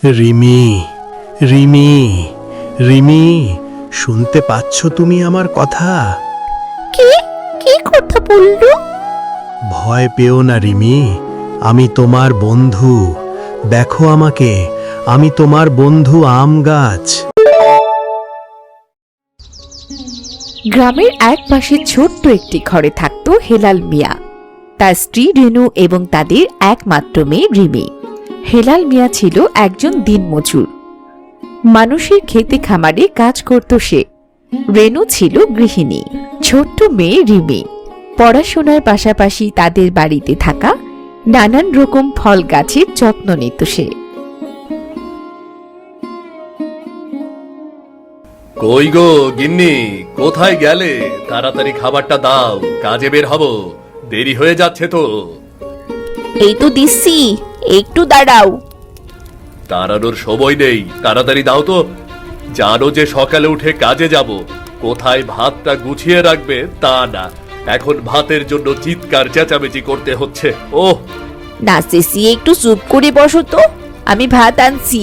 রিমি, রিমি, রিমি, শুনতে পাচ্ছ তুমি আমার কথা? কি কি কথা বললো? ভয় পেও না রিমি, আমি তোমার বন্ধু। দেখো আমাকে, আমি তোমার বন্ধু আম গাছ। গ্রামের এক পাশে ছোট্ট একটি ঘরে থাকত হেলাল মিয়া, তার স্ত্রী রেনু এবং তাদের একমাত্র মেয়ে রিমি। হেলাল মিয়া ছিল একজন দিনমজুর, মানুষের খেতে খামারে কাজ করত সে। রেনু ছিল গৃহিণী। ছোট্ট মেয়ে রিমি পড়াশোনার পাশাপাশি তাদের বাড়িতে থাকা নানান রকম ফল গাছের যত্ন নিত সে। কই গো গিন্নি, কোথায় গেলে? তাড়াতাড়ি খাবারটা দাও, কাজে বের হব, দেরি হয়ে যাচ্ছে তো। এই তো দিচ্ছি, একটু দাঁড়াও। তাড়ানোর সময় নেই, তাড়াতাড়ি দাও তো। জানো যে সকালে উঠে কাজে যাব, কোথায় ভাতটা গুছিয়ে রাখবে তা না, এখন ভাতের জন্য চিৎকার চেঁচামেচি করতে হচ্ছে। ওহ, নাচেছি, একটু চুপ করে বসো তো, আমি ভাত আনছি।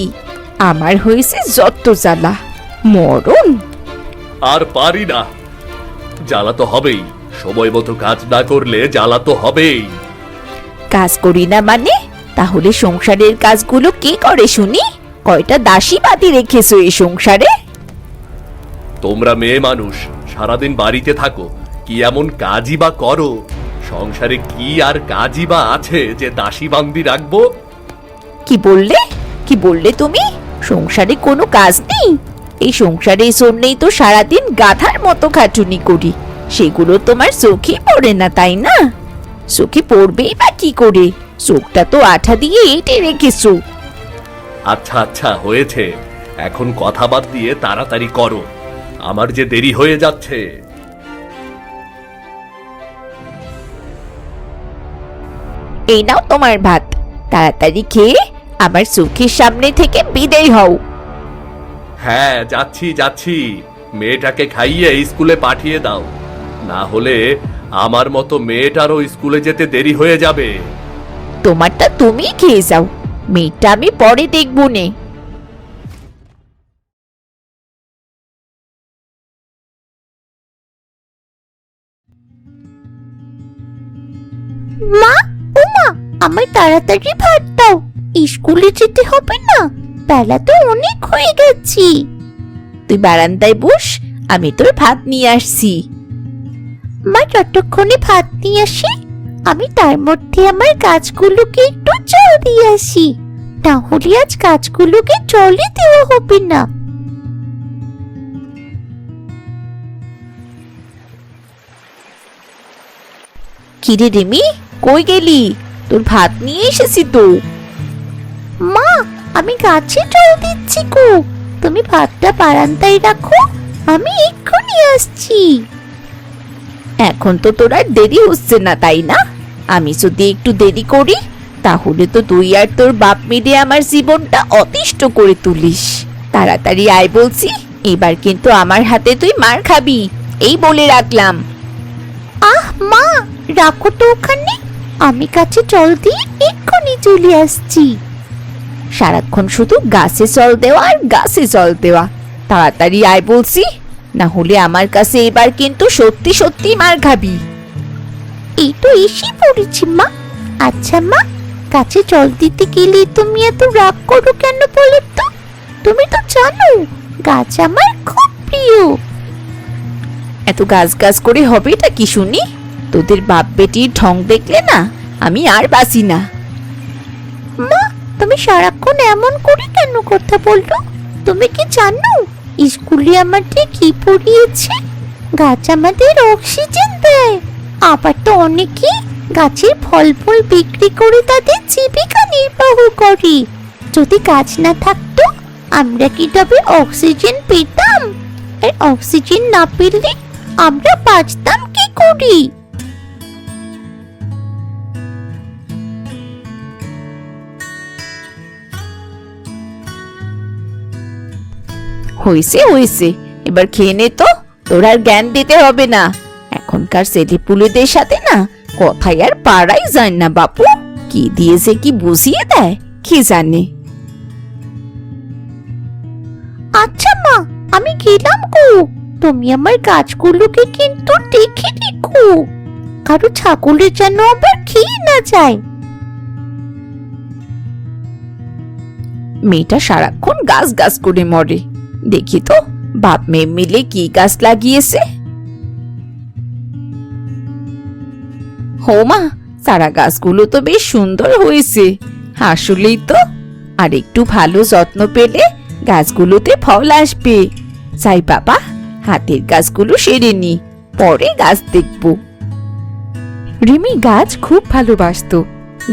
আমার হয়েছে যত জ্বালা, মরণ। আর পারি না, জ্বালা তো হবেই, সময় মতো কাজ না করলে জ্বালা তো হবেই। কাজ করি না মানে? তাহলে সংসারের কাজগুলো কে করে শুনি? কয়টা দাসী বাতি রেখেছো এই সংসারে? তোমরা মেয়ে মানুষ, সারাদিন বাড়িতে থাকো, কি এমন কাজই বা করো? সংসারে কি আর কাজই বা আছে যে দাসী বান্দি রাখবো? কি বললে? কি বললে তুমি? সংসারে কোনো কাজ নেই? এই সংসারের জন্যই তো সারাদিন গাধার মতো খাটুনি করি, সেগুলো তোমার চোখে পড়ে না তাই না? চোখে পড়বেই বা কি করে? চোখটা তো আঠা দিয়ে এঁটে রেখেছো। আচ্ছা আচ্ছা, হয়েছে, এখন কথা বাদ দিয়ে তাড়াতাড়ি করো, আমার যে দেরি হয়ে যাচ্ছে। এই নাও তোমার ভাত, তাড়াতাড়ি খেয়ে আমার চোখের সামনে থেকে বিদায় হও। হ্যাঁ, যাচ্ছি যাচ্ছি, মেয়েটাকে খাইয়ে স্কুলে পাঠিয়ে দাও, না হলে আমার মতো মেয়েটারও স্কুলে যেতে দেরি হয়ে যাবে। তোমারটা তুমি খেয়ে যাও, মেয়েটা আমি পরে দেখবো নে। মা, ও মা, আমার তাড়াতাড়ি ভাত দাও, স্কুলে যেতে হবে না, বেলা তো অনেক হয়ে গেছে। তুই বারান্দায় বস, আমি তোর ভাত নিয়ে আসছি। মা, যতক্ষণে ভাত নিয়ে আসি আমি তার মধ্যে আমার গাছগুলোকে একটু জল দিয়ে আসি, তাহলে আজ গাছগুলোকে জলই দেওয়া হবে না। কিরে রিমি, কই গেলি? তোর ভাত নিয়ে এসেছি তো। মা, আমি গাছে জল দিচ্ছি গো, তুমি ভাতটা বারান্দায় রাখো, আমি এক্ষুনি আসছি। এখন তো তোর আর দেরি হচ্ছে না তাই না? আমি যদি একটু দেরি করি তাহলে তো তুই আর তোর বাপ মিলে আমার জীবনটা অতিষ্ঠ করে তুলিস। তাড়াতাড়ি আয় বলছি, এবার কিন্তু আমার হাতে তুই মার খাবি, এই বলে রাখলাম। আহ মা, রাখো তো ওখানে, আমি কাছে জল দিয়ে এক্ষুনি চলে আসছি। সারাক্ষণ শুধু গাছে জল দেওয়া আর গাছে জল দেওয়া, তাড়াতাড়ি আয় বলছি, না হলে আমার কাছে এবার কিন্তু সত্যি সত্যি মার খাবি। এই তো এসে পড়েছি মা। আচ্ছা মা, গাছে জল দিতে গেলে তুমি এত রাগ করো কেন বলো তো? তুমি তো জানো গাছ আমার খুব প্রিয়। এত গাছ গাছ করে হবেটা কি শুনি? তোদের বাপ বেটির ঢং দেখলে না আমি আর বাঁচি না। মা, তুমি সারাক্ষণ এমন করে কেন কথা বলছো? তুমি কি জানো স্কুলে আমাদের কি পড়িয়েছে? গাছ আমাদের অক্সিজেন দেয়, আবার তো অনেকে গাছের ফল ফুল বিক্রি করে তাদের জীবিকা নির্বাহ করে। যদি গাছ না থাকতো আমরা কি তবে অক্সিজেন পেতাম? আর অক্সিজেন না পেলে আমরা বাঁচতাম কি করি? হয়েছে হয়েছে, এবার খেয়ে নে তো, তোর আর জ্ঞান দিতে হবে না। এখনকার ছেলেপুলেদের সাথে না কথাই আর পারাই যায় না বাপু, কি দিয়েছে কি বুঝিয়ে দেয় কি জানে। আচ্ছা মা, আমি গেলাম গো। তুমি আমার গাছগুলোকে কিন্তু দেখে রেখো, কারো ছাগলের যেন আবার খেয়ে না যায়। মেয়েটা সারাক্ষণ গাছ গাছ করে মরে। দেখি তো বাপ মেয়ে মিলে কি গাছ লাগিয়েছে। হো মা, সারা গাছগুলো তো বেশ সুন্দর হয়েছে। আসলেই তো, আর একটু ভালো যত্ন পেলে গাছগুলোতে ফল আসবে। যাই বাবা, হাতের গাছগুলো সেরে নি, পরে গাছ দেখব। রিমি গাছ খুব ভালোবাসতো।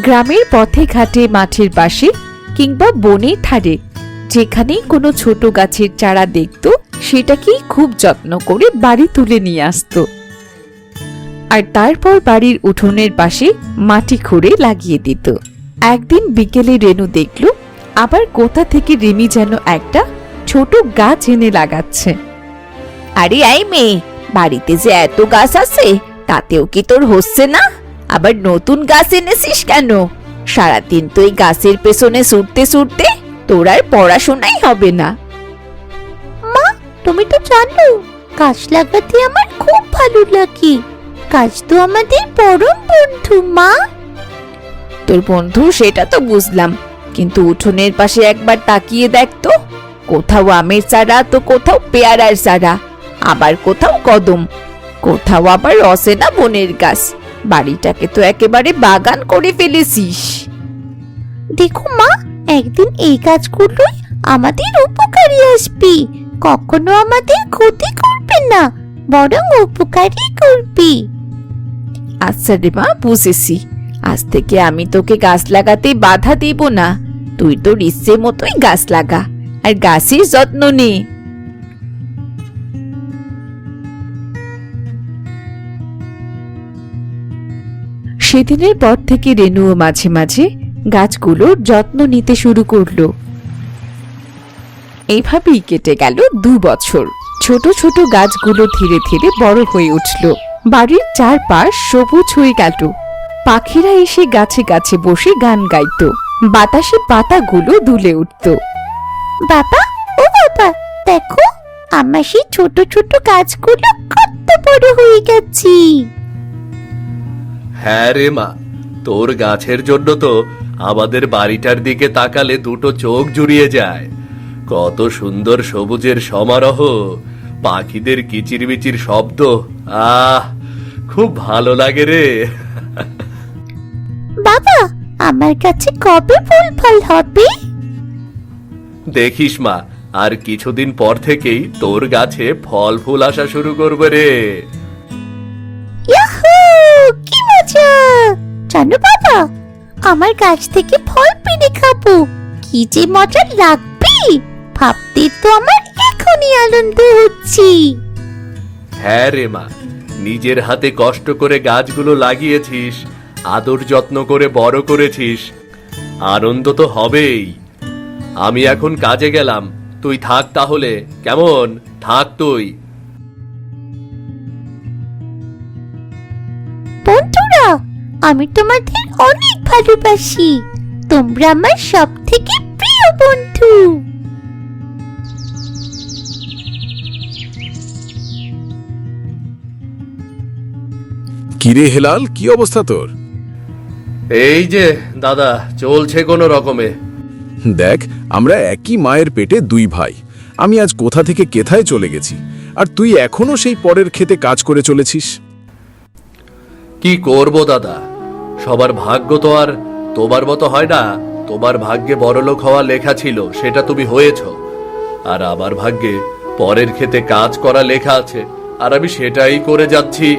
গ্রামের পথে ঘাটে, মাঠের পাশে কিংবা বনের ধারে যেখানেই কোনো ছোট গাছের চারা দেখতো, সেটাকেই খুব যত্ন করে বাড়ি তুলে নিয়ে আসতো। আর তারপর বাড়ির উঠোনের পাশে মাটি খুঁড়ে লাগিয়ে দিত। একদিন বিকেলে রেনু দেখল আবার কোথা থেকে রিমি যেন একটা ছোট গাছ এনে লাগাচ্ছে। আরে এই মেয়ে, বাড়িতে যে এত গাছ আছে তাতেও কি তোর হচ্ছে না? আবার নতুন গাছ এনেছিস কেন? সারাদিন তো এই গাছের পেছনে ছুটতে ছুটতে তোর আর পড়াশোনাই হবে না। মা, তুমি তো জানো গাছ লাগাতে আমার খুব ভালো লাগে। গাছ তো আমাদের পরম বন্ধু মা। তোর বন্ধু সেটা তো বুঝলাম, কিন্তু উঠোনের পাশে একবার তাকিয়ে দেখ তো, কোথাও আমের চারা তো কোথাও পেয়ারার চারা, আবার কোথাও কদম, কোথাও আবার রসেনা বনের গাছ। বাড়িটাকে তো একেবারে বাগান করে ফেলেছিস। দেখো মা, একদিন এই গাছগুলোই আমাদের উপকারে আসবে, কখনো আমাদের ক্ষতি করবে না, বরং উপকারই করবে। আচ্ছা রে মা, বুঝেছি। আজ থেকে আমি তোকে গাছ লাগাতে বাধা দেব না। তুই তোর ইচ্ছে মতোই গাছ লাগা, আর গাছের যত্ন নে। সেদিনের পর থেকে রেনুও মাঝে মাঝে গাছগুলোর যত্ন নিতে শুরু করলো। এইভাবেই কেটে গেল 2 বছর। ছোট ছোট গাছগুলো ধীরে ধীরে বড় হয়ে উঠল। বাড়ির চারপাশ সবুজ হয়ে গেল। পাখিরা এসে গাছে গাছে বসে গান গাইত। বাতাসে পাতাগুলো দুলে উঠত। বাবা, ও বাবা, দেখো আমার সেই ছোট ছোট গাছগুলো কত বড় হয়ে গেছে। হ্যাঁ রে মা, তোর গাছের জন্য তো আমাদের বাড়িটার দিকে তাকালে দুটো চোখ জুড়িয়ে যায়। কত সুন্দর সবুজের সমারোহ, পাখিদের কিচিরমিচির শব্দ, আহ খুব ভালো লাগে রে। বাবা, আমার কাছে কবে ফুল ফল হবে? দেখিস মা, আর কিছুদিন পর থেকেই তোর গাছে ফল ফুল আসা শুরু করবে রে। ইয়াহু, কি মজা! জানো বাবা, আমার গাছ থেকে ফল পেড়ে খাবো, কি যে মজা লাগবে! ভাবতে তো আমার এখনই আনন্দ হচ্ছে। হ্যাঁ রে মা, নিজের হাতে কষ্ট করে গাছগুলো লাগিয়েছিস, আদর যত্ন করে বড় করেছিস, আনন্দ তো হবেই। আমি এখন কাজে গেলাম, তুই থাক তাহলে, কেমন? থাক তুই। বন্ধুরা, আমি তোমাদের অনেক ভালোবাসি। তোমরা আমার সব থেকে প্রিয় বন্ধু। কিরে হেলাল, কি অবস্থা তোর? এই যে দাদা, চলছে কোনো রকমে। দেখ, আমরা একই মায়ের পেটে 2 ভাই। আমি আজ কোথা থেকে কেথায় চলে গেছি, আর তুই এখনো সেই পরের খেতে কাজ করে চলেছিস। কি করব দাদা, সবার ভাগ্য তো আর তোমার মতো হয় না। তোমার ভাগ্যে বড়লোক হওয়া লেখা ছিল, সেটা তুমি হয়েছ। আর আমার ভাগ্যে পরের খেতে কাজ করা লেখা আছে, আর আমি সেটাই করে যাচ্ছি।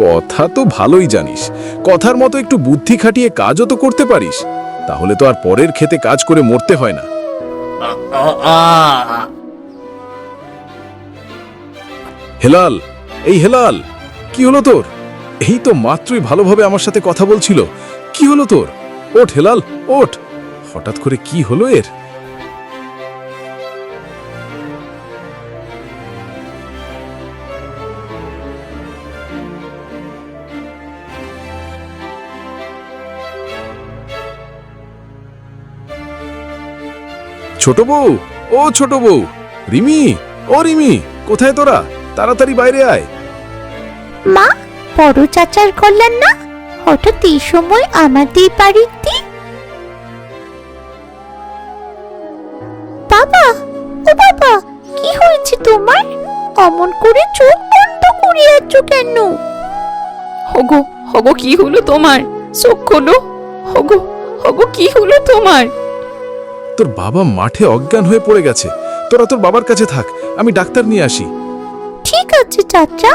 কথা তো ভালোই জানিস, কথার মতো একটু বুদ্ধি খাটিয়ে কাজও তো করতে পারিস, তাহলে তো আর পরের খেতে কাজ করে মরতে হয় না। হেলাল, এই হেলাল, কি হলো তোর? এই তো মাত্রই ভালোভাবে আমার সাথে কথা বলছিল, কি হলো তোর? ওঠ হেলাল, ওঠ। হঠাৎ করে কি হলো এর? ছোট বউ, ও ছোট বউ, রিমি, ও রিমি, কোথায় তোরা? তাড়াতাড়ি বাইরে আয়। মা, বড় চাচার কল্যাণ না হঠাৎ এই সময় আমাদের বাড়িতে? বাবা, ও বাবা, কি হয়েছে তোমার? অমন করে চোখ বন্ধ করে আছো কেন? হগো হগো, কি হলো তোমার? চোখ খোলো। হগো হগো, কি হলো তোমার? তোর বাবা মাঠে অজ্ঞান হয়ে পড়ে গেছে। তোরা তোর বাবার কাছে থাক, আমি ডাক্তার নিয়ে আসি। ঠিক আছে চাচা।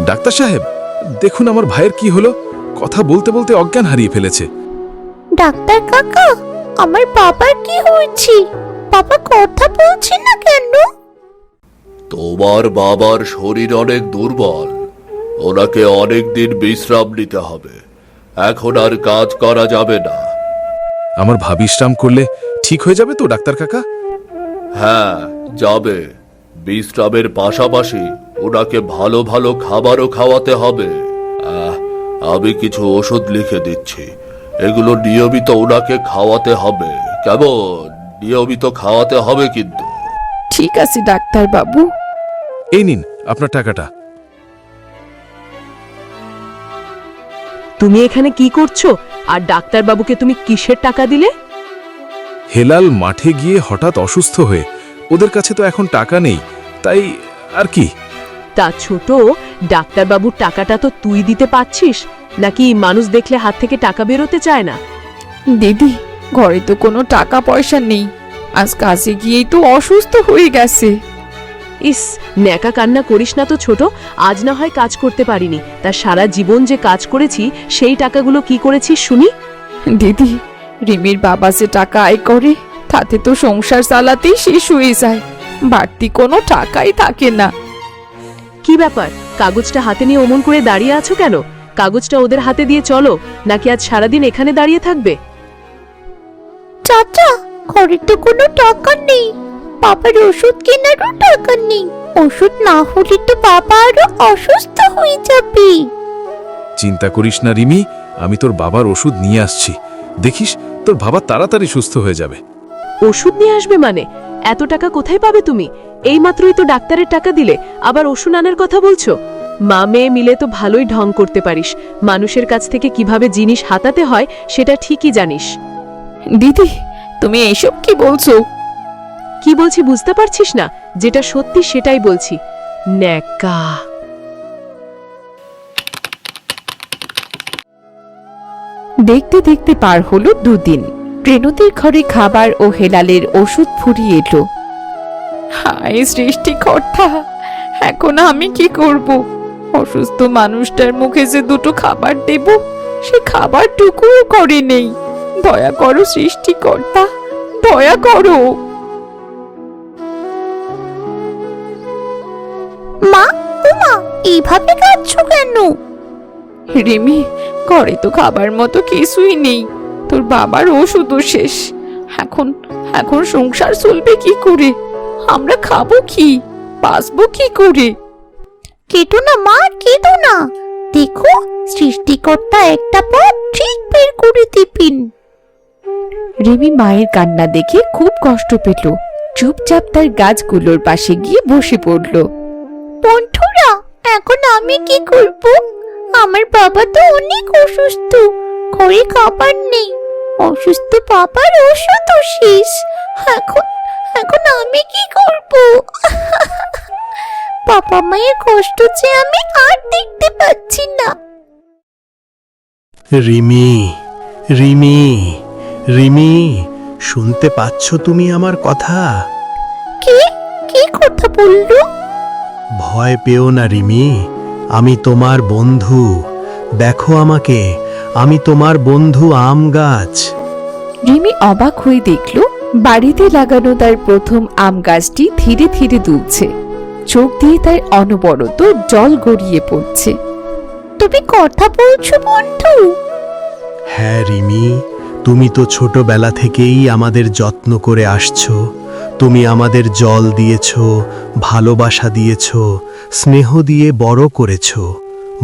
ডাক্তার সাহেব, দেখুন আমার ভাইয়ের কি হলো। কথা বলতে বলতে অজ্ঞান হারিয়ে ফেলেছে। ডাক্তার কাকা, আমার বাবার কি হয়েছে? বাবা কথা বলছে না কেন? তোমার বাবার শরীর অনেক দুর্বল, ওনাকে অনেক দিন বিশ্রাম নিতে হবে। এখন আর কাজ করা যাবে না। আমার ভা বিশ্রাম করলে ঠিক হয়ে যাবে তো ডাক্তার কাকা? হ্যাঁ, যাবে। বিশ্রামের পাশাপাশি ওনাকে ভালো ভালো খাবারও খাওয়াতে হবে। আমি কিছু ওষুধ লিখে দিচ্ছি, এগুলো নিয়মিত ওনাকে খাওয়াতে হবে। কেমন? নিয়মিত খাওয়াতে হবে কিন্তু। ঠিক আছে ডাক্তার বাবু। এই নিন আপনার টাকাটা। তুমি এখানে কি করছো? আর ডাক্তার বাবুকে তুমি কিসের টাকা দিলে? হেলাল মাঠে গিয়ে হঠাৎ অসুস্থ হয়ে, ওদের কাছে তো এখন টাকা নেই, তাই আর কি। তা ছোট, ডাক্তার বাবুর টাকাটা তো তুই দিতে পারছিস নাকি মানুষ দেখলে হাত থেকে টাকা বেরোতে চায় না? দিদি, ঘরে তো কোনো টাকা পয়সা নেই, আজ কাজে গিয়েই তো অসুস্থ হয়ে গেছে। ইস, ন্যাকা কান্না করিস না তো ছোট। আজ না হয় কাজ করতে পারিনি, তা সারা জীবন যে কাজ করেছি সেই টাকাগুলো কি করেছিস শুনি? দিদি, রিমির বাবা যে টাকা আয় করে তাতে তো সংসার চালাতেই শেষ হয়ে যায়, বাড়তি কোনো টাকাই থাকে না। কি ব্যাপার, কাগজটা হাতে নিয়ে অমন করে দাঁড়িয়ে আছো কেন? কাগজটা ওদের হাতে দিয়ে চলো, নাকি আজ সারাদিন এখানে দাঁড়িয়ে থাকবে? চাচা, ঘরে তো কোনো টাকা নেই। বাবার ওষুধ কেনারও টাকা নেই। ওষুধ না হলে তো বাবা আরো অসুস্থ হয়ে যাবে। চিন্তা করিস না রিমি, আমি তোর বাবার ওষুধ নিয়ে আসছি। দেখিস তোর বাবা তাড়াতাড়ি সুস্থ হয়ে যাবে। ওষুধ নিয়ে আসবে মানে? এত টাকা কোথায় পাবে তুমি? এইমাত্রই তো ডাক্তারের টাকা দিলে, আবার ওষুধ আনার কথা বলছো? মা মেয়ে মিলে তো ভালোই ঢং করতে পারিস। মানুষের কাছ থেকে কিভাবে জিনিস হাতাতে হয় সেটা ঠিকই জানিস। দিদি, তুমি এসব কি বলছো? কি বলছি বুঝতে পারছিস না? যেটা সত্যি সেটাই বলছি। ন্যাকা। দেখতে দেখতে পার হলো দুদিন। রেণুদের ঘরে খাবার ও হেলালের ওষুধ ফুরিয়ে এলো। হায় সৃষ্টিকর্তা, এখন আমি কি করব? অসুস্থ মানুষটার মুখে যে দুটো খাবার দেব, সে খাবারটুকুও করে নেই। দয়া করো সৃষ্টিকর্তা, দয়া করো। মা, ও মা, এইভাবে কাঁদছো কেন? রিমি, ঘরে তো খাবার মতো কিছুই নেই, তোর বাবার ওষুধও শেষ। এখন এখন সংসার চলবে কি করে? আমরা খাবো কি, বাঁচবো কি করে? কেঁদো না মা, কেঁদো না। দেখো, সৃষ্টিকর্তা একটা পথ ঠিক বের করে দিবেন। রিমি মায়ের কান্না দেখে খুব কষ্ট পেল। চুপচাপ তার গাছগুলোর পাশে গিয়ে বসে পড়ল। বন্ধুরা, এখন আমি কি করব? আমার বাবা তো অনেক অসুস্থ, ঘরে খাবার নেই। অসুস্থ বাবার ওষুধও শেষ। এখন এখন আমি কি করব? বাবা মায়ের কষ্ট যে আমি আর দেখতে পাচ্ছি না। রিমি, রিমি, রিমি, শুনতে পাচ্ছ তুমি আমার কথা? কে কি কথা বললো? ভয় পেও না রিমি, আমি তোমার বন্ধু। দেখো আমাকে, আমি তোমার বন্ধু আম গাছ। রিমি অবাক হয়ে দেখল বাড়িতে লাগানো তার প্রথম আম গাছটি ধীরে ধীরে দুলছে। চোখ দিয়ে তার অনবরত জল গড়িয়ে পড়ছে। তুমি কথা বলছো বন্ধু? হ্যাঁ রিমি, তুমি তো ছোটবেলা থেকেই আমাদের যত্ন করে আসছো। তুমি আমাদের জল দিয়েছো, ভালোবাসা দিয়েছো, স্নেহ দিয়ে বড় করেছো।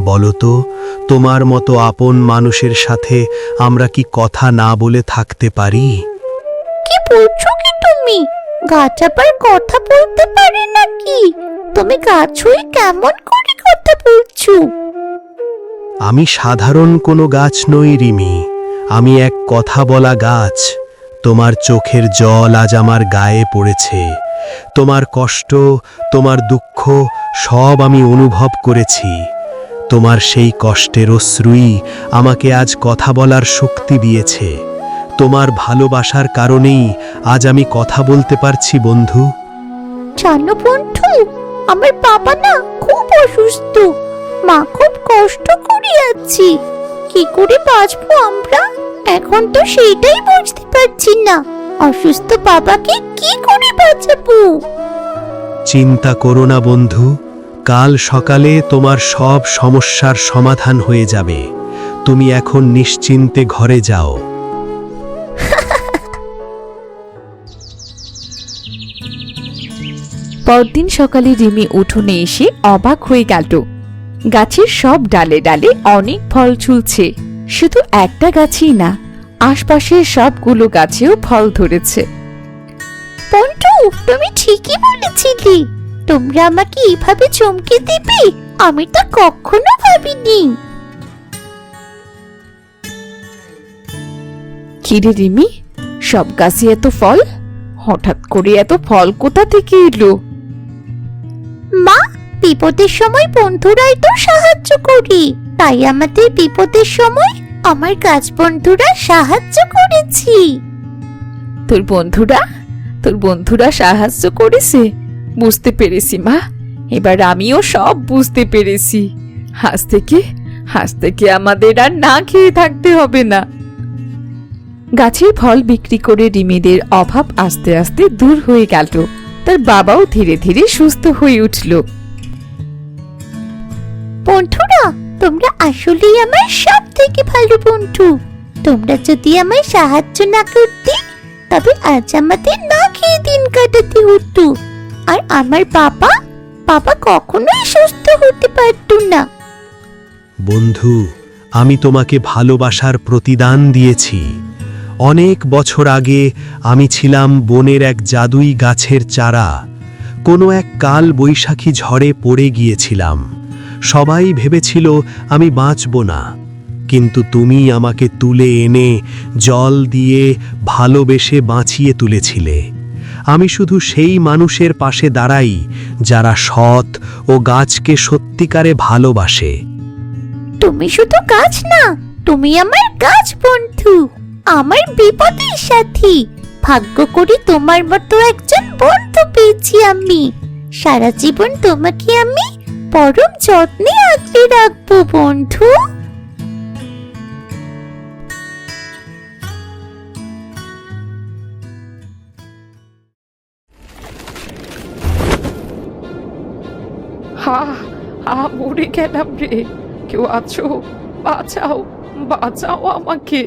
বলো তো, তোমার মতো আপন মানুষের সাথে আমরা কি কথা না বলে থাকতে পারি? কি বলছো কি তুমি? গাছ আবার কথা বলতে পারে নাকি? তুমি গাছ হয়ে কেমন করে কথা বলছো? আমি সাধারণ কোনো গাছ নই রিমি, আমি এক কথা বলা গাছ। তোমার চোখের জল আজ আমার গায়ে পড়েছে। তোমার কষ্ট, তোমার দুঃখ সব আমি অনুভব করেছি। তোমার সেই কষ্টের অশ্রুই আমাকে আজ কথা বলার শক্তি দিয়েছে। তোমার ভালোবাসার কারণেই আজ আমি কথা বলতে পারছি বন্ধু। জানো বন্ধু, আমার বাবা না খুব অসুস্থ, মা খুব কষ্ট করে আছি। কি করে বাঁচবো আমরা? এখন তো সেইটাই বুঝতে পারছি না। অসুস্থ বাবাকে কি করে বাঁচাবো? চিন্তা করো না বন্ধু, কাল সকালে তোমার সব সমস্যার সমাধান হয়ে যাবে। তুমি এখন নিশ্চিন্তে ঘরে যাও। পরদিন সকালে রিমি উঠোনে এসে অবাক হয়ে গেল। গাছের সব ডালে ডালে অনেক ফল ঝুলছে। শুধু একটা গাছই না, আশপাশের সবগুলো গাছেও ফল ধরেছে। বন্ধু, তুমি ঠিকই বলেছিলে। তোমরা আমাকে এইভাবে চমকে দেবে আমি তো কখনো ভাবিনি। কিরে রিমি, সব গাছে এত ফল? হঠাৎ করে এত ফল কোথা থেকে এলো? মা, বিপদের সময় বন্ধুরাই তো সাহায্য করে, তাই আমাদের বিপদের সময় আমার গাছ বন্ধুরা সাহায্য করেছি। তোর বন্ধুরা সাহায্য করেছে? বুঝতে পেরেছি মা, এবার আমিও সব বুঝতে পেরেছি। আজ থেকে আমাদের আর না খেয়ে থাকতে হবে না। গাছের ফল বিক্রি করে রিমিদের অভাব আস্তে আস্তে দূর হয়ে গেল। তার বাবাও ধীরে ধীরে সুস্থ হয়ে উঠল। বন্ধুরা, তোমরা আসলেই আমার সব থেকে ভালো বন্ধু। তোমরা যদি আমায় সাহায্য না করতে, তবে আজ আমাদের না খেয়ে দিন কাটাতে হতো। আর আমার বাবা কখনোই সুস্থ হতে পারতো না। বন্ধু, আমি তোমাকে ভালোবাসার প্রতিদান দিয়েছি। অনেক বছর আগে আমি ছিলাম বনের এক জাদুই গাছের চারা। কোনো এক কাল বৈশাখী ঝড়ে পড়ে গিয়েছিলাম। সবাই ভেবেছিল আমি বাঁচব না, কিন্তু তুমি আমাকে তুলে এনে জল দিয়ে ভালোবেসে বাঁচিয়ে তুলেছিলে। আমি শুধু সেই মানুষের পাশে দাঁড়াই যারা সৎ ও গাছকে সত্যিকারে ভালোবাসে। তুমি শুধু গাছ না, তুমি আমার গাছ বন্ধু, আমার বিপদের সাথী। ভাগ্য করে তোমার মতো একজন বন্ধু পেয়েছি আমি। সারা জীবন তোমাকে আমি পরম যত্নে আগলে রাখবো বন্ধু। মরে গেলাম রে। কেউ আছো? বাঁচাও আমাকে।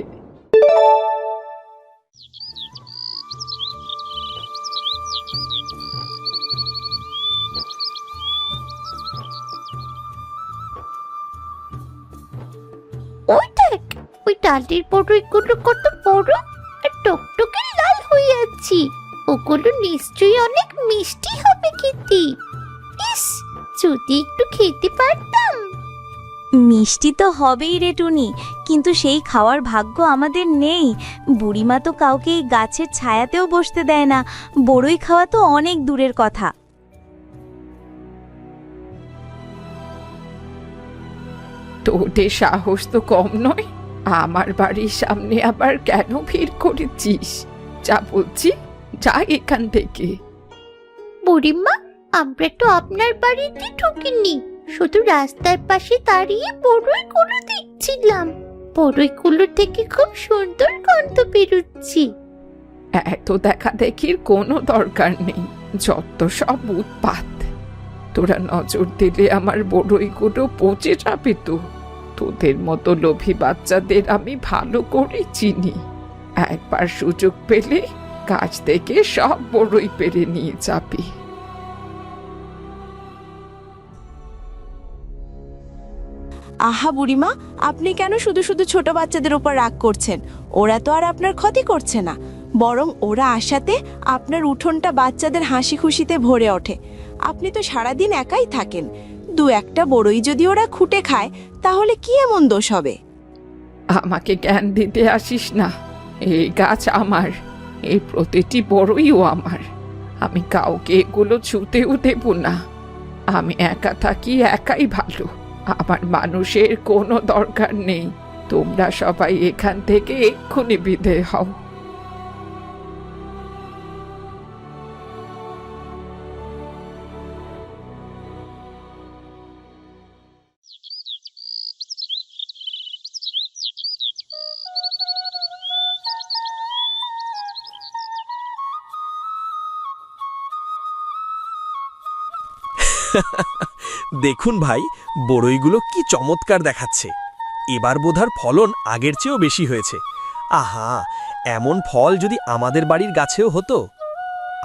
ওই দেখ, ওই ডালের বড়ইগুলো কত বড় আর টকটকে লাল হয়ে আছে। ওগুলো নিশ্চয়ই অনেক মিষ্টি হবে খেতে। ইস, যদি একটু খেতে পারতাম। মিষ্টি তো হবেই রে টুনি, কিন্তু সেই খাওয়ার ভাগ্য আমাদের নেই। বুড়িমা তো কাউকে এই গাছের ছায়াতেও বসতে দেয় না। বড়ই খাওয়া তো অনেক দূরের কথা। তোদের সাহস তো কম নয়। আমার বাড়ির সামনে আবার কেন ভিড় করেছিস? যা বলছি, যা এখান থেকে। বুড়িমা, আমরা তো আপনার বাড়িতে ঢুকিনি, শুধু রাস্তার পাশে দাঁড়িয়ে বড়ইগুলো দেখছিলাম। বড়ইগুলো থেকে খুব সুন্দর গন্ধ বেরোচ্ছে। এত দেখা দেখির কোনো দরকার নেই, যত সব উৎপাত। তোরা নজর দিলে আমার বড়ইগুলো পচে যাবে তো। তোদের মতো লোভী বাচ্চাদের আমি ভালো করে চিনি। একবার সুযোগ পেলে গাছ থেকে সব বড়ই পেরে নিয়ে যাবি। আহা বুড়িমা, আপনি কেন শুধু শুধু ছোট বাচ্চাদের উপর রাগ করছেন? ওরা তো আর আপনার ক্ষতি করছে না, বরং ওরা আসাতে আপনার উঠোনটা বাচ্চাদের হাসি খুশিতে ভরে ওঠে। আপনি তো সারাদিন একাই থাকেন, দু একটা বড়ই যদি ওরা খুঁটে খায় তাহলে কি এমন দোষ হবে? আমাকে জ্ঞান দিতে আসিস না। এই গাছ আমার, এই প্রতিটি বড়ইও আমার। আমি কাউকে এগুলো ছুতেও দেব না। আমি একা থাকি, একাই ভালো। আমার মানুষের কোনো দরকার নেই। তোমরা সবাই এখান থেকে এক্ষুনি বিদায় হও। দেখুন ভাই, বড়ইগুলো কি চমৎকার দেখাচ্ছে। এবার বোধহয় ফলন আগের চেয়েও বেশি হয়েছে। আহা, এমন ফল যদি আমাদের বাড়ির গাছেও হতো।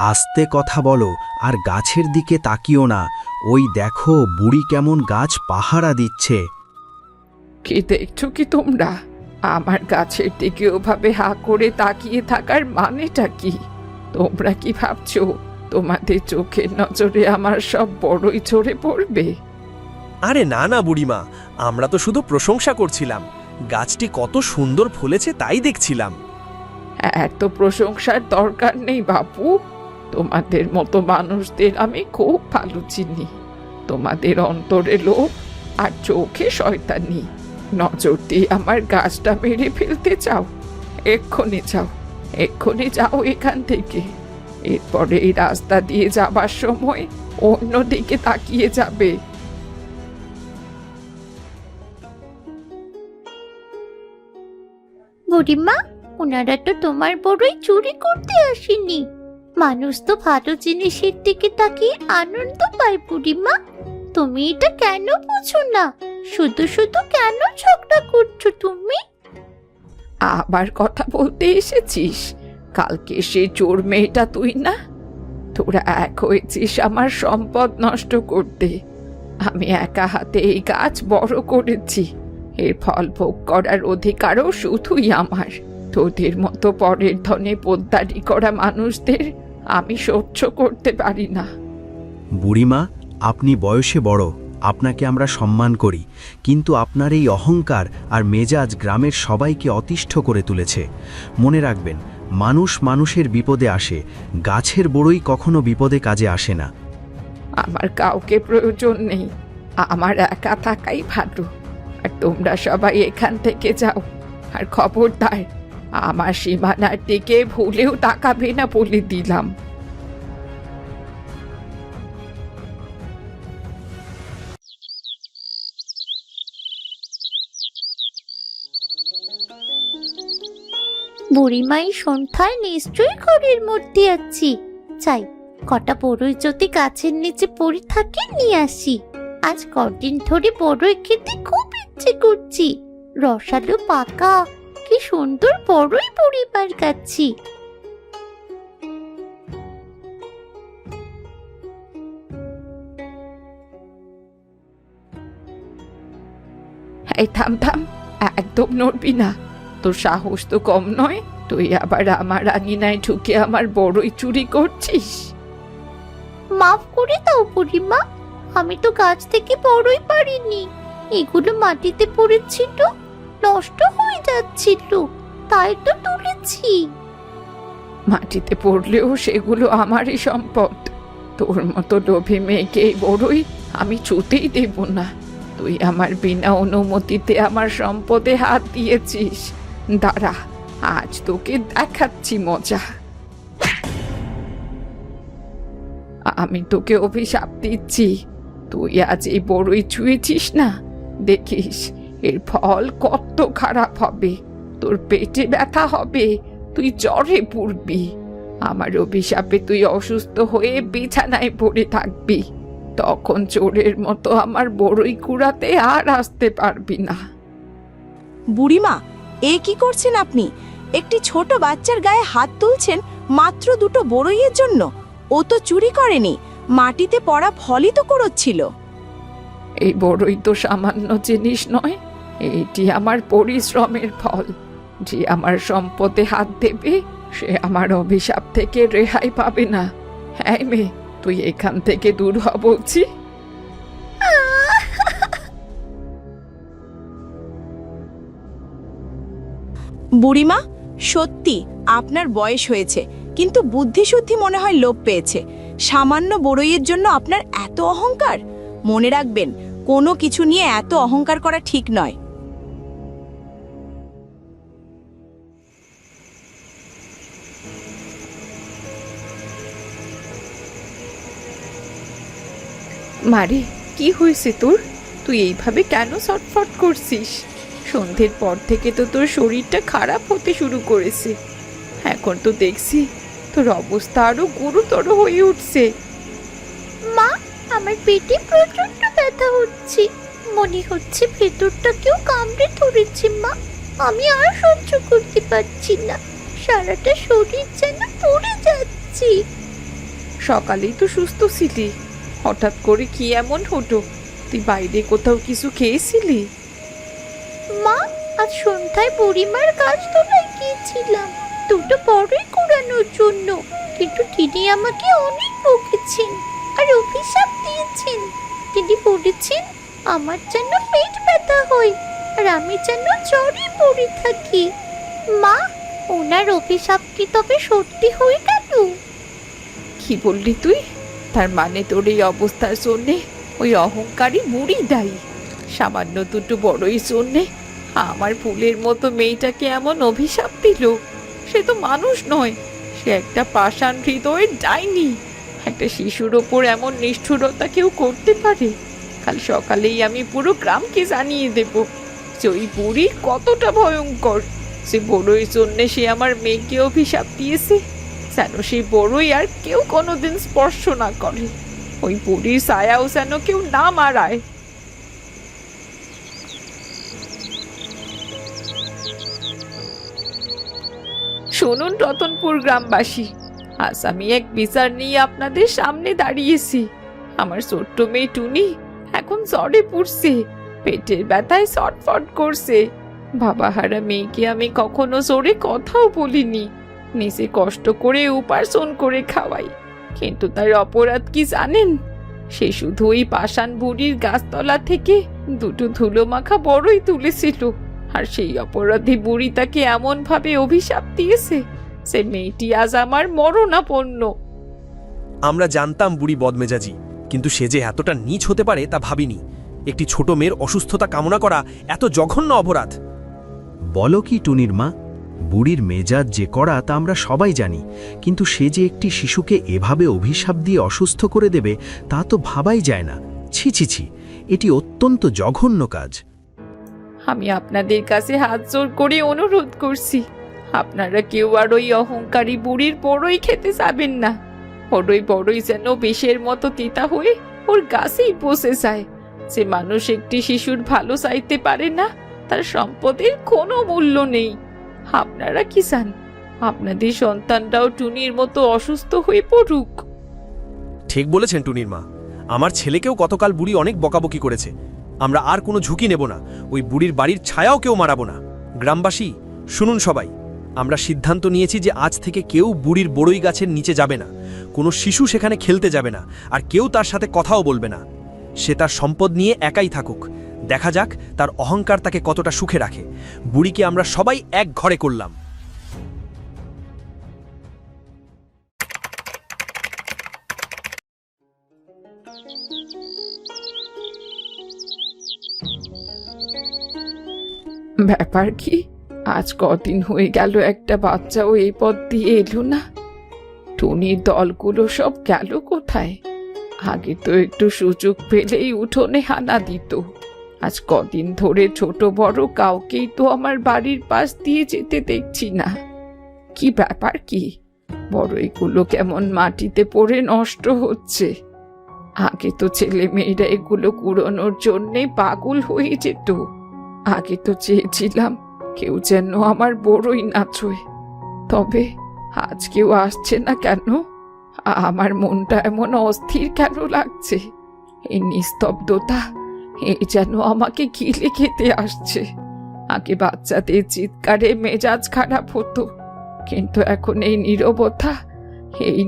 আস্তে কথা বলো আর গাছের দিকে তাকিও না। ওই দেখো বুড়ি কেমন গাছ পাহারা দিচ্ছে। কি দেখছো কি তোমরা? আমার গাছের দিকে ওভাবে হা করে তাকিয়ে থাকার মানেটা কি? তোমরা কি ভাবছো তোমাদের চোখের নজরে আমার সব বড়ই ঝরে পড়বে? আরে না না বুড়িমা, আমরা তো শুধু প্রশংসা করছিলাম। গাছটি কত সুন্দর ফলেছে তাই দেখছিলাম। এত প্রশংসার দরকার নেই বাপু। তোমাদের মতো মানুষদের আমি খুব ভালো চিনি। তোমাদের অন্তরে লোভ আর চোখে শয়তানি। নজর দিয়ে আমার গাছটা মেরে ফেলতে চাও? এক্ষুনি যাও, এক্ষুনি যাও এখান থেকে। এরপরে এই রাস্তা দিয়ে যাবার সময় অন্যদিকে তাকিয়ে যাবে। বুড়িমা, ওনারা তো তোমার বড়ই চুরি করতে আসেনি। মানুষ তো ভালো জিনিসের দিকে তাকিয়ে আনন্দ পায় বুড়িমা। তুমি এটা কেন বুঝো না? শুধু শুধু কেন ঝগড়া করছো তুমি? আবার কথা বলতে এসেছিস? কালকে সে চোর মেয়েটা তুই না? তোরা এক হয়েছিস আমার সম্পদ নষ্ট করতে। আমি একা হাতে এই গাছ বড় করেছি। এর ফল ভোগ করার অধিকারও শুধুই আমার। তোদের মতো পরের ধনে পোদ্দারি করা মানুষদের আমি সহ্য করতে পারি না। বুড়িমা, আপনি বয়সে বড়, আপনাকে আমরা সম্মান করি, কিন্তু আপনার এই অহংকার আর মেজাজ গ্রামের সবাইকে অতিষ্ঠ করে তুলেছে। মনে রাখবেন, মানুষ মানুষের বিপদে আসে, গাছের বড়ই কখনো বিপদে কাজে আসে না। আমার কাউকে প্রয়োজন নেই, আমার একা থাকাই ভালো। আর তোমরা সবাই এখান থেকে যাও। আর খবরদার, আমার সীমানার দিকে ভুলেও তাকাবে না বলে দিলাম। বুড়িমাই সন্ধ্যায় নিশ্চয়ই ঘরের মধ্যে আছি। চাই কটা বড়ই যদি গাছের নিচে পড়ে থাকে নিয়ে আসি। আজ কদিন ধরে বড়ই খেতে খুব ইচ্ছে করছি। রসালো পাকা, কি সুন্দর বড়ই বুড়িমার কাছে। এই থাম থাম, একদম নড়বি না। তোর সাহস তো কম নয়। তুই আবার আমার আঙিনায় ঢুকে আমার বড়ই চুরি করছিস। মাফ করে দাও বুড়িমা, আমি তো গাছ থেকে বড়ই পারিনি। এগুলো মাটিতে পড়েছিল, নষ্ট হয়ে যাচ্ছিল, তাই তো তুলেছি। মাটিতে পড়লেও সেগুলো আমারই সম্পদ। তোর মতো লোভী মেয়েকে এই বড়ই আমি ছুতেই দেব না। তুই আমার বিনা অনুমতিতে আমার সম্পদে হাত দিয়েছিস। দাঁড়া, আজ তোকে দেখাচ্ছি মজা। আমি তোকে অভিশাপ দিচ্ছি। তুই আজ এই বড়ই ছুঁয়েছিস না, দেখিস এর ফল কত খারাপ হবে। তোর পেটে ব্যথা হবে, তুই জ্বরে পড়বি। আমার অভিশাপে তুই অসুস্থ হয়ে বিছানায় পড়ে থাকবি। তখন চোরের মতো আমার বড়ই কুড়াতে আর আসতে পারবি না। বুড়িমা, এ কি করছেন আপনি? একটি ছোট বাচ্চার গায়ে হাত তুলছেন মাত্র দুটো বড়ইয়ের জন্য। ও তো চুরি করেনি, মাটিতে পড়া ফলই তো কুড়োচ্ছিল। এই বড়ই তো সামান্য জিনিস নয়, এটি আমার পরিশ্রমের ফল। যে আমার সম্পদে হাত দেবে সে আমার অভিশাপ থেকে রেহাই পাবে না। হ্যাঁ মেয়ে, তুই এখান থেকে দূর হ বলছি। বুড়িমা, সত্যি আপনার বয়স হয়েছে, কিন্তু বুদ্ধিশুদ্ধি মনে হয় লোপ পেয়েছে। সামান্য বড়ইয়ের জন্য আপনার এত অহংকার? মনে রাখবেন, কোনো কিছু নিয়ে এত অহংকার করা ঠিক নয়। মারে, কি হয়েছে তোর? তুই এইভাবে কেন ছটফট করছিস? সন্ধ্যের পর থেকে তো তোর শরীরটা খারাপ হতে শুরু করেছে। এখন তো দেখছি তোর অবস্থা আরো গুরুতর হয়ে উঠছে। মা, আমার পেটে প্রচন্ড ব্যথা হচ্ছে, মনে হচ্ছে ভেতরটা কেউ কামড়ে ধরেছে। মা, আমি আর সহ্য করতে পারছি না, সারাটা শরীর যেন পড়ে যাচ্ছে। সকালেই তো সুস্থ ছিলি, হঠাৎ করে কি এমন হলো? তুই বাইরে কোথাও কিছু খেয়েছিলি? মা, আজ সন্ধ্যায় বুড়িমার গাছতলায় গিয়েছিলাম দুটো বড়ই কুড়ানোর জন্য, কিন্তু তিনি আমাকে অনেক বকেছেন আর অভিশাপ দিয়েছেন। তিনি বলেছেন আমার যেন পেট ব্যথা হয় আর আমি যেন জ্বরে পড়ে থাকি। মা, ওনার অভিশাপ কি তবে সত্যি হয়ে গেল? কি বললি তুই? তার মানে তোর এই অবস্থার জন্যে ওই অহংকারী বুড়ি দায়ী? সামান্য দুটো বড়ই জন্যে আমার ফুলের মতো মেয়েটাকে এমন অভিশাপ দিল? সে তো মানুষ নয়, সে একটা পাষাণ হৃদয়ের ডাইনি। একটা শিশুর ওপর এমন নিষ্ঠুরতা কেউ করতে পারে? কাল সকালেই আমি পুরো গ্রামকে জানিয়ে দেব যে ওই বুড়ি কতটা ভয়ঙ্কর। সে বড়ই জন্যে সে আমার মেয়েকে অভিশাপ দিয়েছে, যেন সেই বড়ই আর কেউ কোনোদিন স্পর্শ না করে। ওই বুড়ির ছায়াও যেন কেউ না মারায়। শুনুন রতনপুর গ্রামবাসী, আজ আমি এক বিচার নিয়ে আপনাদের সামনে দাঁড়িয়েছি। আমার ছোট্ট মেয়ে টুনি এখন জ্বরে পড়ছে, পেটের ব্যথায় ছটফট করছে। বাবাহারা মেয়েকে আমি কখনো জোরে কথাও বলিনি, নিজে কষ্ট করে উপার্জন করে খাওয়াই। কিন্তু তার অপরাধ কি জানেন? সে শুধু ওই পাষাণ বুড়ির গাছতলা থেকে দুটো ধুলো মাখা বড়ই তুলেছিল, আর সেই অপরাধী বুড়ি তাকে এমন ভাবে অভিশাপ দিয়েছে সে মেয়েটি আজ আমার মরণাপন্ন। আমরা জানতাম বুড়ি বদমেজাজি, কিন্তু সে যে এতটা নীচ হতে পারে তা ভাবিনি। একটি ছোট মেয়ের অসুস্থতা কামনা করা এত জঘন্য অপরাধ। বলো কি টুনির মা? বুড়ির মেজাজ যে করা তা আমরা সবাই জানি, কিন্তু সে যে একটি শিশুকে এভাবে অভিশাপ দিয়ে অসুস্থ করে দেবে তা তো ভাবাই যায় না। ছি ছি ছি, এটি অত্যন্ত জঘন্য কাজ। আমি আপনাদের কাছে হাত জোর করে অনুরোধ করছি, আপনারা কেউ আর ওই অহংকারী বুড়ির বড়ই খেতে যাবেন না। ওর ওই বড়ই যেন বিষের মতো তিতা হয়ে ওর গাছেই বসে যায়। যে মানুষ একটি শিশুর ভালো চাইতে পারে না, তার সম্পদের কোনো মূল্য নেই। আপনারা কি চান আপনাদের সন্তানরাও টুনির মতো অসুস্থ হয়ে পড়ুক? ঠিক বলেছেন টুনির মা, আমার ছেলেকেও গতকাল বুড়ি অনেক বকাবকি করেছে। আমরা আর কোনো ঝুঁকি নেব না, ওই বুড়ির বাড়ির ছায়াও কেউ মারাবো না। গ্রামবাসী শুনুন সবাই, আমরা সিদ্ধান্ত নিয়েছি যে আজ থেকে কেউ বুড়ির বড়ই গাছের নিচে যাবে না, কোনো শিশু সেখানে খেলতে যাবে না, আর কেউ তার সাথে কথাও বলবে না। সে তার সম্পদ নিয়ে একাই থাকুক, দেখা যাক তার অহংকার তাকে কতটা সুখে রাখে। বুড়িকে আমরা সবাই এক ঘরে করলাম। ব্যাপার কি? আজ কদিন হয়ে গেল একটা বাচ্চাও এই পথ দিয়ে এলো না। টুনির দলগুলো সব গেল কোথায়? আগে তো একটু সুযোগ পেলেই উঠোনে হানা দিত। আজ কদিন ধরে ছোট বড় কাউকেই তো আমার বাড়ির পাশ দিয়ে যেতে দেখছি না। কি ব্যাপার কি? বড়ইগুলো কেমন মাটিতে পড়ে নষ্ট হচ্ছে। আগে তো ছেলে মেয়েরা এগুলো কুড়োনোর জন্যে পাগল হয়ে যেত। আগে তো চেয়েছিলাম কেউ যেন আমার বড়ই না ছোঁয়, তবে আজ কেউ আসছে না কেন? আমার মনটা এমন অস্থির কেন লাগছে? এই নিস্তব্ধতা এই যেন আমাকে গিলে খেতে আসছে। আগে বাচ্চাদের চিৎকারে মেজাজ খারাপ হতো, কিন্তু এখন এই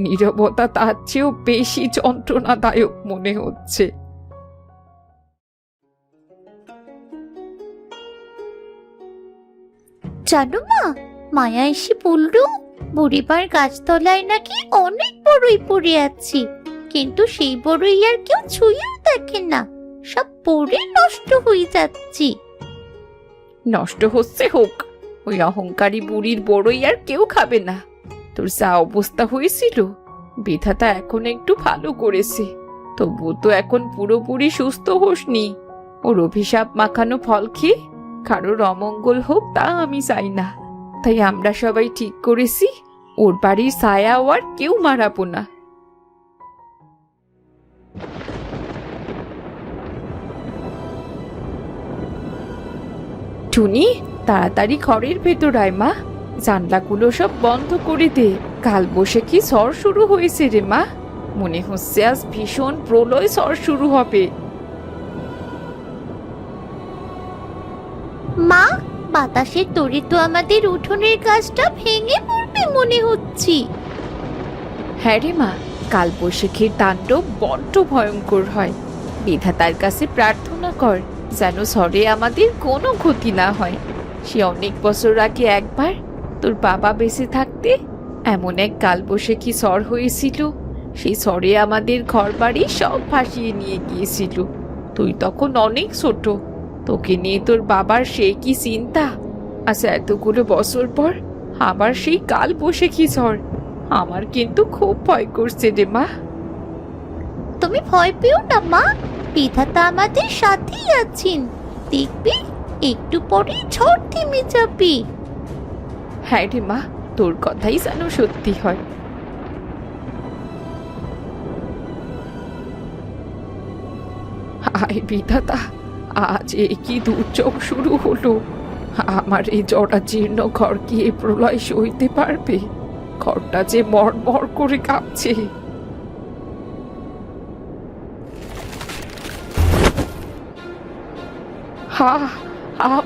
নীরবতা তার চেয়েও বেশি যন্ত্রণাদায়ক মনে হচ্ছে। জানো মা, মায়া এসে বলল বুড়িমার গাছতলায় নাকি অনেক বড়ই পড়ে আছে, কিন্তু সেই বড়ই আর কেউ ছুঁয়েও দেখে না, সব পড়ে নষ্ট হয়ে যাচ্ছে। নষ্ট হচ্ছে হোক, ওই অহংকারী বুড়ির বড়ই আর কেউ খাবে না। তোর যা অবস্থা হয়েছিল, বিধাতা এখন একটু ভালো করেছে, তবু তো এখন পুরোপুরি সুস্থ হোসনি। ওর অভিশাপ মাখানো ফল খেয়ে কারোর অমঙ্গল হোক তা আমি চাই না। তাই আমরা সবাই ঠিক করেছি ওর বাড়ির ছায়া আর কেউ মারাবো না। টুনি, তাড়াতাড়ি ঘরের ভেতর আয় মা, জানলাগুলো সব বন্ধ করে দে। কাল বৈশাখী ঝড় শুরু হয়েছে রে মা, মনে হচ্ছে আজ ভীষণ প্রলয় ঝড় শুরু হবে। মা, বাতাসের তোড়ে তো আমাদের উঠোনের গাছটা ভেঙে পড়বে মনে হচ্ছে। হ্যাঁ রে মা, কাল বৈশাখীর তাণ্ডব বড্ড ভয়ঙ্কর হয়। বিধাতার কাছে প্রার্থনা কর যেন ঝড়ে আমাদের কোনো ক্ষতি না হয়। সে অনেক বছর আগে একবার তোর বাবা বেঁচে থাকতে এমন এক কালবৈশাখী ঝড় হয়েছিল, সেই ঝড়ে আমাদের ঘরবাড়ি সব ভাসিয়ে নিয়ে গিয়েছিল। তুই তখন অনেক ছোট, তোকে নিয়ে তোর বাবার সে কি চিন্তা। আচ্ছা, এতগুলো বছর পর আবার সেই কালবৈশাখী ঝড়, আমার কিন্তু খুব ভয় করছে রে মা। তুমি ভয় পেও না মা, বিধাতা আমাদের সাথেই আছেন, দেখবি একটু পরে ঝড় থেমে যাবে। হ্যাঁ রে মা, তোর কথাই যেন সত্যি হয়। হায় বিধাতা, আজ এই কি দুর্যোগ শুরু হলো। আমার এই জরাজীর্ণ ঘর কি এই প্রলয় সইতে পারবে? ঘরটা যে মড়মড় করে কাঁপছে।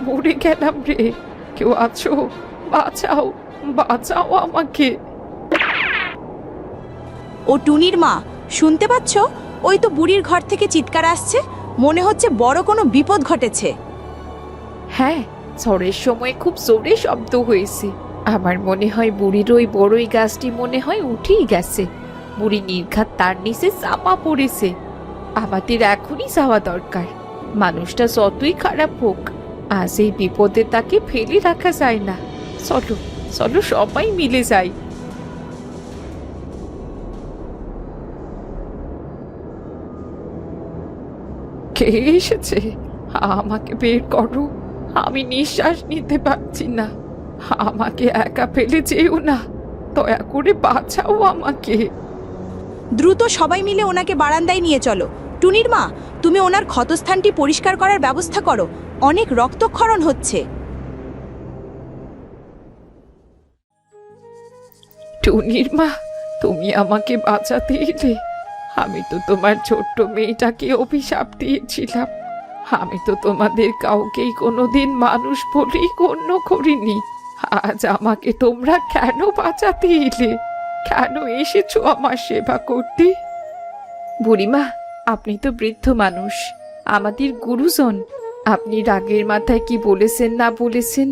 মরে গেলাম রে, কেউ আছো? বাঁচাও, বাঁচাও আমাকে। ও টুনির মা, শুনতে পাচ্ছ? ওই তো বুড়ির ঘর থেকে চিৎকার আসছে, মনে হচ্ছে বড় কোনো বিপদ ঘটেছে। হ্যাঁ, ঝড়ের সময় খুব জোরে শব্দ হয়েছে। আমার মনে হয় বুড়ির ওই বড়ই গাছটি মনে হয় উঠেই গেছে। বুড়ি নির্ঘাত তার নিচে চাপা পড়েছে। আমাদের এখনই যাওয়া দরকার। মানুষটা যতই খারাপ হোক, আজ এই বিপদে তাকে ফেলে রাখা যায় না। চলো চলো, সবাই মিলে যাই। কে এসেছে? আমাকে বের করো, আমি নিঃশ্বাস নিতে পারছি না। আমাকে একা ফেলে যেও না, দয়া করে বাঁচাও আমাকে। দ্রুত সবাই মিলে ওনাকে বারান্দায় নিয়ে চলো। টুনির মা, তুমি ওনার ক্ষতস্থানটি পরিষ্কার করার ব্যবস্থা করো, অনেক রক্তক্ষরণ হচ্ছে। টুনির মা, তুমি আমাকে বাঁচাতে এলে। আমি তো তোমার ছোট্ট মেয়েটাকে অভিশাপ দিয়েছিলাম। আমি তো তোমাদের কাউকেই কোনোদিন মানুষ বলেই গণ্য করিনি। আজ আমাকে তোমরা কেন বাঁচাতে এলে? কেন এসেছো আমার সেবা করতে? বুড়িমা, আপনি তো বৃদ্ধ মানুষ, আমাদের গুরুজন। আপনি রাগের মাথায় কি বলেছেন না বলেছেন,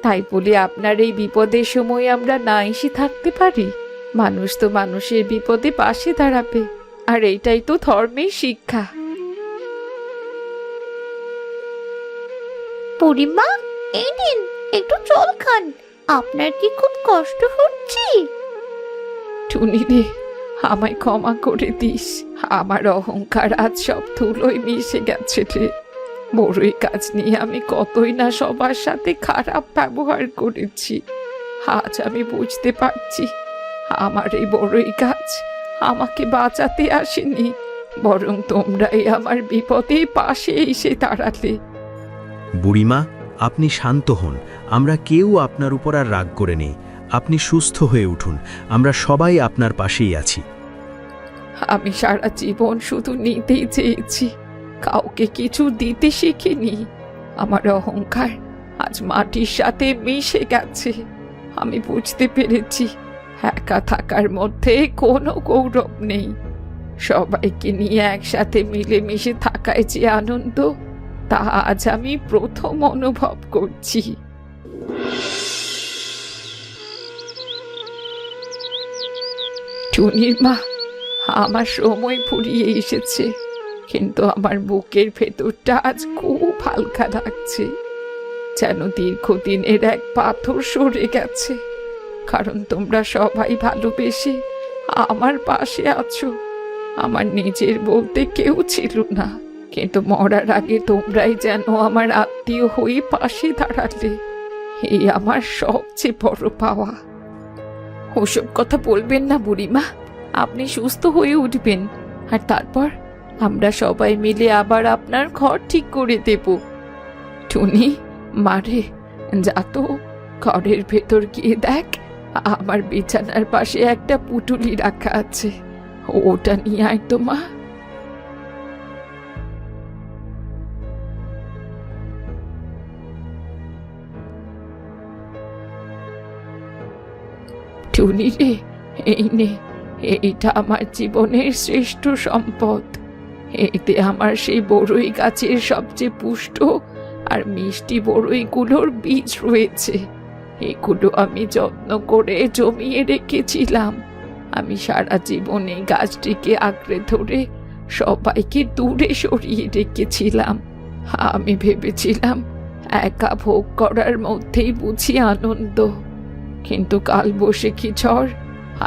তাই বলে আপনার এই বিপদের সময় আমরা না এসে থাকতে পারি? মানুষ তো মানুষের বিপদে পাশে দাঁড়াবে, আর এইটাই তো ধর্মের শিক্ষা। বুড়িমা, এই নিন একটু জল খান, আপনার কি খুব কষ্ট হচ্ছে? টুনি রে, আমায় ক্ষমা করে দিস। আমার অহংকার আজ সব ধুলোয় মিশে গেছে রে। বড়ই কাজ নিয়ে আমি কতই না সবার সাথে খারাপ ব্যবহার করেছি। আজ আমি বুঝতে পারছি, আমার এই বড়ই গাছ আমাকে বাঁচাতে আসেনি, বরং তোমরাই আমার বিপদে পাশে এসে দাঁড়ালে। বুড়িমা, আপনি শান্ত হন, আমরা কেউ আপনার উপর আর রাগ করে নেই। আপনি সুস্থ হয়ে উঠুন, আমরা সবাই আপনার পাশেই আছি। আমি সারা জীবন শুধু নিতেই চেয়েছি, কাউকে কিছু দিতে শিখিনি। আমার অহংকার আজ মাটির সাথে মিশে গেছে। আমি বুঝতে পেরেছি একা থাকার মধ্যে কোনো গৌরব নেই। সবাইকে নিয়ে একসাথে মিলেমিশে থাকায় যে আনন্দ, তা আজ আমি প্রথম অনুভব করছি। টুনির মা, আমার সময় ফুরিয়ে এসেছে, কিন্তু আমার বুকের ভেতরটা আজ খুব হালকা লাগছে, যেন দীর্ঘদিনের এক পাথর সরে গেছে। কারণ তোমরা সবাই ভালোবেসে আমার পাশে আছো। আমার নিজের বলতে কেউ ছিল না, কিন্তু মরার আগে তোমরাই যেন আমার আত্মীয় হয়ে পাশে দাঁড়ালে। এই আমার সবচেয়ে বড় পাওয়া। ওসব কথা বলবেন না বুড়িমা, আপনি সুস্থ হয়ে উঠবেন, আর তারপর আমরা সবাই মিলে আবার আপনার ঘর ঠিক করে দেব। টুনি, মারে, যা তো ঘরের ভেতর গিয়ে দেখ, আমার বিছানার পাশে একটা পুটুলি রাখা আছে, ওটা নিয়ে আয় তো মা। টুনি রে, এই নে, এইটা আমার জীবনের শ্রেষ্ঠ সম্পদ। এতে আমার সেই বড়ই গাছের সবচেয়ে পুষ্ট আর মিষ্টি বড়ইগুলোর বীজ রয়েছে। এগুলো আমি যত্ন করে জমিয়ে রেখেছিলাম। আমি সারা জীবন এই গাছটিকে আঁকড়ে ধরে সবাইকে দূরে সরিয়ে রেখেছিলাম। আমি ভেবেছিলাম একা ভোগ করার মধ্যেই বুঝি আনন্দ, কিন্তু কালবৈশাখী ঝড়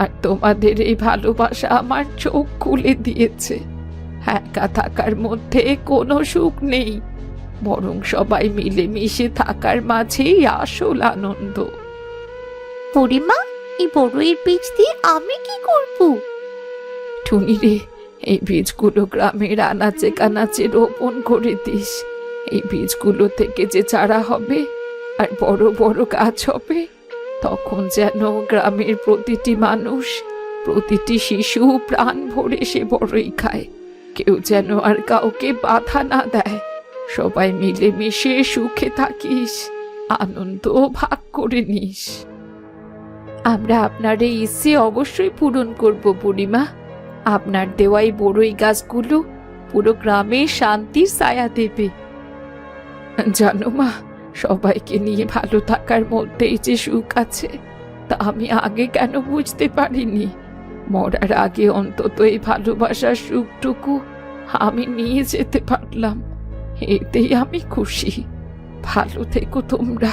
আর তোমাদের এই ভালোবাসা আমার চোখ খুলে দিয়েছে। একা থাকার মধ্যে কোনো সুখ নেই, বরং সবাই মিলেমিশে থাকার মাঝেই আসল আনন্দ। বুড়িমা, এই বড়ইয়ের বীজ দিয়ে আমি কি করব? টুনি রে, এই বীজগুলো গ্রামের আনাচে কানাচে রোপণ করে দিস। এই বীজগুলো থেকে যে চারা হবে আর বড় বড় গাছ হবে, তখন যেন গ্রামের প্রতিটি মানুষ, প্রতিটি শিশু প্রাণ ভরে সে বড়ই খায়। কেউ যেন আর কাউকে বাধা না দেয়। সবাই মিলেমিশে সুখে থাকিস, আনন্দ ভাগ করে নিস। আমরা আপনার এই ইচ্ছে অবশ্যই পূরণ করব বুড়িমা। আপনার দেওয়াই বড়ই গাছগুলো পুরো গ্রামে শান্তির ছায়া দেবে। জানো মা, সবাইকে নিয়ে ভালো থাকার মধ্যেই যে সুখ আছে, তা আমি আগে কেন বুঝতে পারিনি। মরার আগে অন্তত এই ভালোবাসার সুখটুকু আমি নিয়ে যেতে পারলাম, এতেই আমি খুশি। ভালো থেকো তোমরা।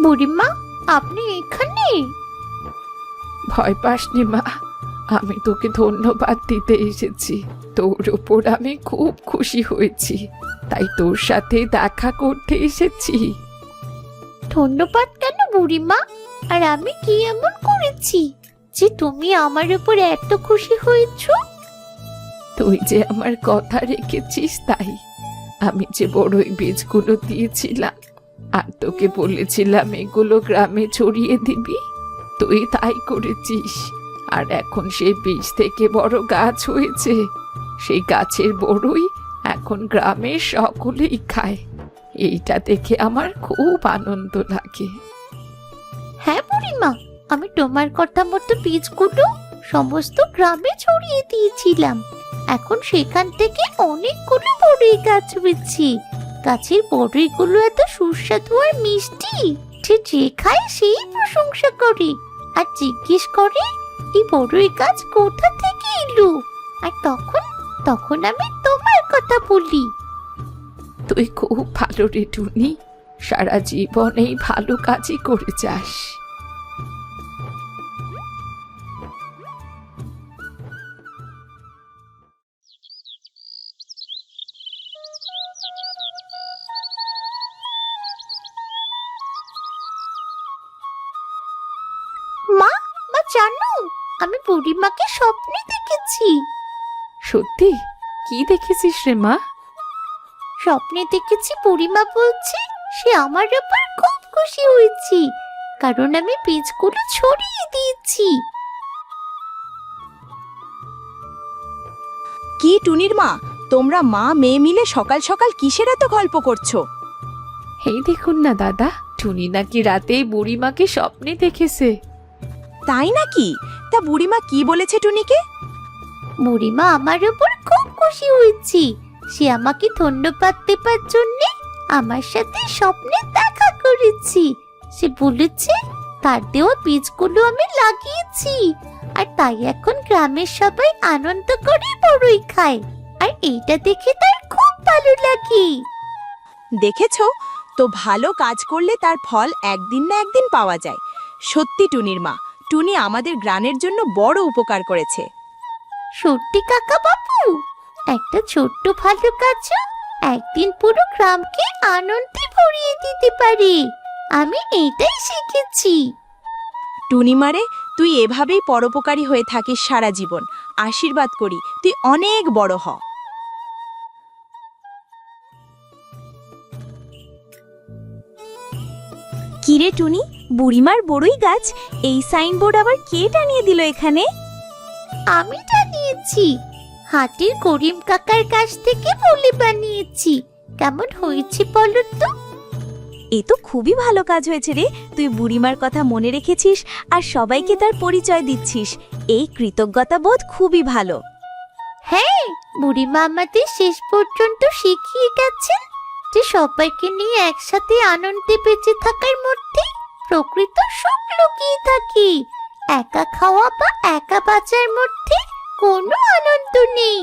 বুড়িমা, আপনি এখানে? ভয় পাসনি মা, আমি তোকে ধন্যবাদ দিতে এসেছি। তোর ওপর আমি খুব খুশি হয়েছি, তাই তোর সাথে দেখা করতে এসেছি। ধন্যবাদ কেন বুড়িমা? আর আমি কি এমন করেছি যে তুমি আমার উপর এত খুশি হয়েছো? তুই যে আমার কথা রেখেছিস তাই। আমি যে বড়ই বীজগুলো দিয়েছিলাম আর তোকে বলেছিলাম এগুলো গ্রামে ছড়িয়ে দিবি, তুই তাই করেছিস। আর এখন সেই বীজ থেকে বড় গাছ হয়েছে। সেই গাছের বড়ই এখন গ্রামের সকলেই খায়। এইটা দেখে আমার খুব আনন্দ লাগে। হ্যাঁ বুড়িমা, আমি তোমার কথা মতো বীজগুলো সমস্ত গ্রামে ছড়িয়ে দিয়েছিলাম। এখন সেখান থেকে অনেকগুলো বড়ই গাছ হয়েছে। গাছের বড়ইগুলো এত সুস্বাদু আর মিষ্টি যে খায় সেই প্রশংসা করে আর জিজ্ঞেস করে এই বড়ই গাছ কোথা থেকে এলো। আর তখন আমি তোমার কথা বলি। তুই খুব ভালো রে টুনি, সারা জীবন এই ভালো কাজই করে যাস। মা, মা জানো, আমি বুড়িমাকে স্বপ্নে দেখেছি। সত্যি? কি দেখেছিস রে মা? স্বপ্নে দেখেছি বুড়িমা বলছে সে আমার উপর খুব খুশি হয়েছে, কারণ আমি বীজগুলো ছড়িয়ে দিয়েছি। কি টুনির মা, তোমরা মা মেয়ে মিলে সকাল সকাল কিসের এত গল্প করছো? এই দেখুন না দাদা, টুনি নাকি রাতেই বুড়িমাকে স্বপ্নে দেখেছে। তাই নাকি? তা বুড়িমা কি বলেছে টুনিকে? বুড়িমা আমার উপর খুব খুশি হয়েছে, সে আমাকে ধন্যবাদ দেবার জন্যে আমার সাথে স্বপ্নে দেখা করেছি। সে বলেছে তার দেওয়া বীজগুলো আমি লাগিয়েছি, আর তাই এখন গ্রামের সবাই আনন্দ করে বড়ই খায়, আর এইটা দেখে তার খুব ভালো লাগে। দেখেছো তো, ভালো কাজ করলে তার ফল একদিন না একদিন পাওয়া যায়। সত্যি টুনির মা, টুনি আমাদের গ্রামের জন্য বড় উপকার করেছে। সত্যি কাকা বাবু, একটা ছোট্ট ভালো কাজও একদিন পুরো গ্রামকে আনন্দে ভরিয়ে দিতে পারে। আমি এটাই শিখেছি। টুনি মারে, তুই এভাবেই পরোপকারী হয়ে থাকিস সারা জীবন। আশীর্বাদ করি তুই অনেক বড় হ। কিরে টুনি, বুড়িমার বড়ই গাছ, এই সাইনবোর্ড আবার কে টানিয়ে দিল এখানে? আমি জানিয়েছি, হাটের করিম কাকার কাছ থেকে বলে বানিয়েছি। কেমন হয়েছে বলো তো? এ তো খুবই ভালো কাজ হয়েছে রে। তুই বুড়িমার কথা মনে রেখেছিস আর সবাইকে তার পরিচয় দিচ্ছিস। এই কৃতজ্ঞতা বোধ খুবই ভালো। হ্যাঁ, বুড়িমা আমাদের শেষ পর্যন্ত শিখিয়ে গেছেন যে সবাইকে নিয়ে একসাথে আনন্দে বেঁচে থাকার মধ্যে প্রকৃত সুখ লুকিয়ে থাকে। একা খাওয়া বা একা বাঁচার মধ্যে কোনো আনন্দ নেই।